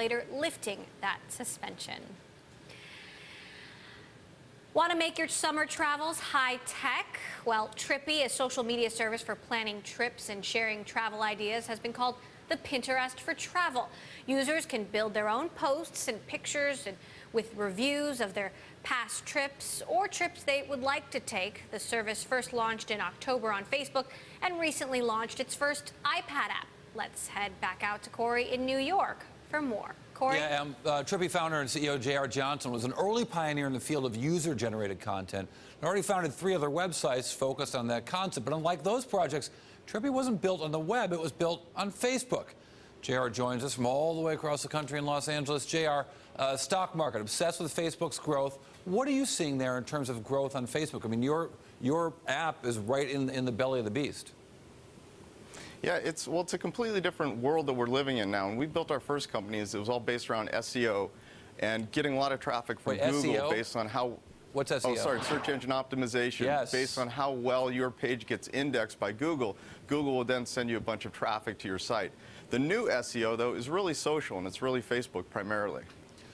later lifting that suspension. Want to make your summer travels high-tech? Well, Trippy, a social media service for planning trips and sharing travel ideas, has been called the Pinterest for travel. Users can build their own posts and pictures with reviews of their past trips or trips they would like to take. The service first launched in October on Facebook and recently launched its first iPad app. Let's head back out to Corey in New York for more. Corey? Yeah, Trippy founder and CEO J.R. Johnson was an early pioneer in the field of user-generated content and already founded 3 other websites focused on that concept. But unlike those projects, Trippy wasn't built on the web, it was built on Facebook. J.R. joins us from all the way across the country in Los Angeles. J.R., stock market, obsessed with Facebook's growth. What are you seeing there in terms of growth on Facebook? I mean, your app is right in the belly of the beast. Yeah, it's a completely different world that we're living in now. And we built our first companies. It was all based around SEO and getting a lot of traffic from Google SEO? based on how... What's SEO? Oh, sorry, search engine optimization. Yes. Based on how well your page gets indexed by Google. Google will then send you a bunch of traffic to your site. The new SEO, though, is really social, and it's really Facebook primarily.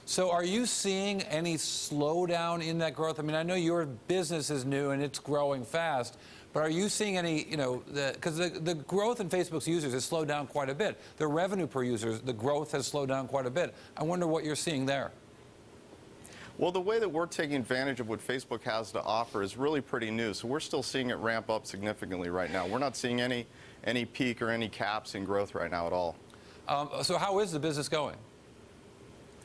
So are you seeing any slowdown in that growth? I mean, I know your business is new and it's growing fast, but are you seeing any, because the growth in Facebook's users has slowed down quite a bit. The revenue per user, the growth has slowed down quite a bit. I wonder what you're seeing there. Well, the way that we're taking advantage of what Facebook has to offer is really pretty new. So we're still seeing it ramp up significantly right now. We're not seeing any peak or any caps in growth right now at all. So how is the business going?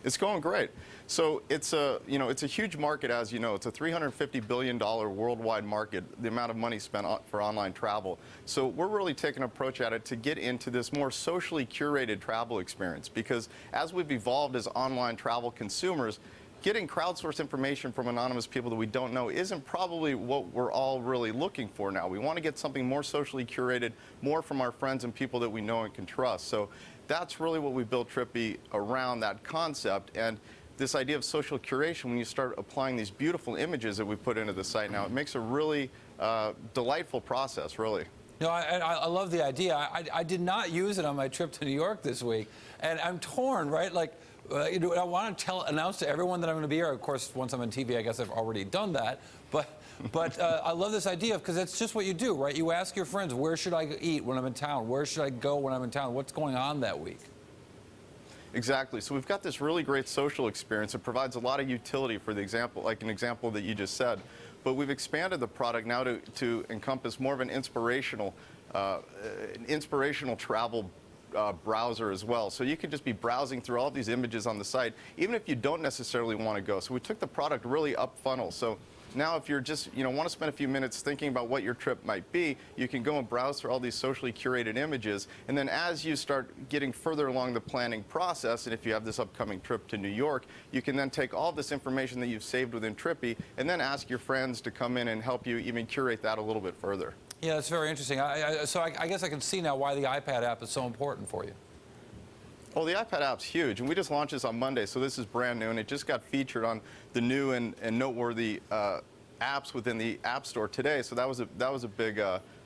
It's going great. So it's a huge market, as you know. It's a $350 billion worldwide market, the amount of money spent for online travel. So we're really taking an approach at it to get into this more socially curated travel experience, because as we've evolved as online travel consumers, getting crowdsourced information from anonymous people that we don't know isn't probably what we're all really looking for now. We want to get something more socially curated, more from our friends and people that we know and can trust. So that's really what we built Trippy around, that concept. And this idea of social curation, when you start applying these beautiful images that we put into the site now, it makes a really delightful process, really. No, I love the idea. I did not use it on my trip to New York this week, and I'm torn, right? Like, I want to announce to everyone that I'm going to be here. Of course, once I'm on TV, I guess I've already done that. But I love this idea because it's just what you do, right? You ask your friends, where should I eat when I'm in town? Where should I go when I'm in town? What's going on that week? Exactly. So we've got this really great social experience. It provides a lot of utility for the example, like an example that you just said. But we've expanded the product now to encompass more of an inspirational travel browser as well. So you can just be browsing through all of these images on the site, even if you don't necessarily want to go. So we took the product really up funnel. So now if you're just, want to spend a few minutes thinking about what your trip might be, you can go and browse through all these socially curated images. And then as you start getting further along the planning process, and if you have this upcoming trip to New York, you can then take all this information that you've saved within Trippy and then ask your friends to come in and help you even curate that a little bit further. Yeah, it's very interesting. So I guess I can see now why the iPad app is so important for you. Well, the iPad app's huge, and we just launched this on Monday, so this is brand new, and it just got featured on the new and noteworthy apps within the App Store today. So that was a big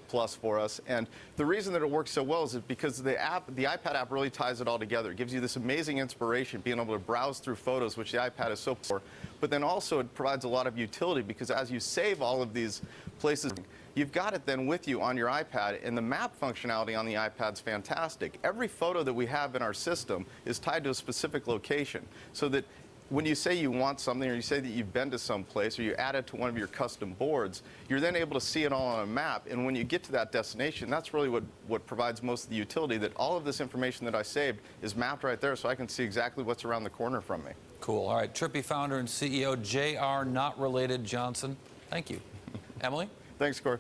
plus for us. And the reason that it works so well is because the iPad app really ties it all together. It gives you this amazing inspiration, being able to browse through photos, which the iPad is so poor. But then also it provides a lot of utility because as you save all of these places, you've got it then with you on your iPad, and the map functionality on the iPad's fantastic. Every photo that we have in our system is tied to a specific location, so that when you say you want something, or you say that you've been to some place, or you add it to one of your custom boards, you're then able to see it all on a map. And when you get to that destination, that's really what provides most of the utility, that all of this information that I saved is mapped right there, so I can see exactly what's around the corner from me. Cool. All right. Trippy founder and CEO J.R. Not Related Johnson. Thank you. Emily? Thanks, Corey.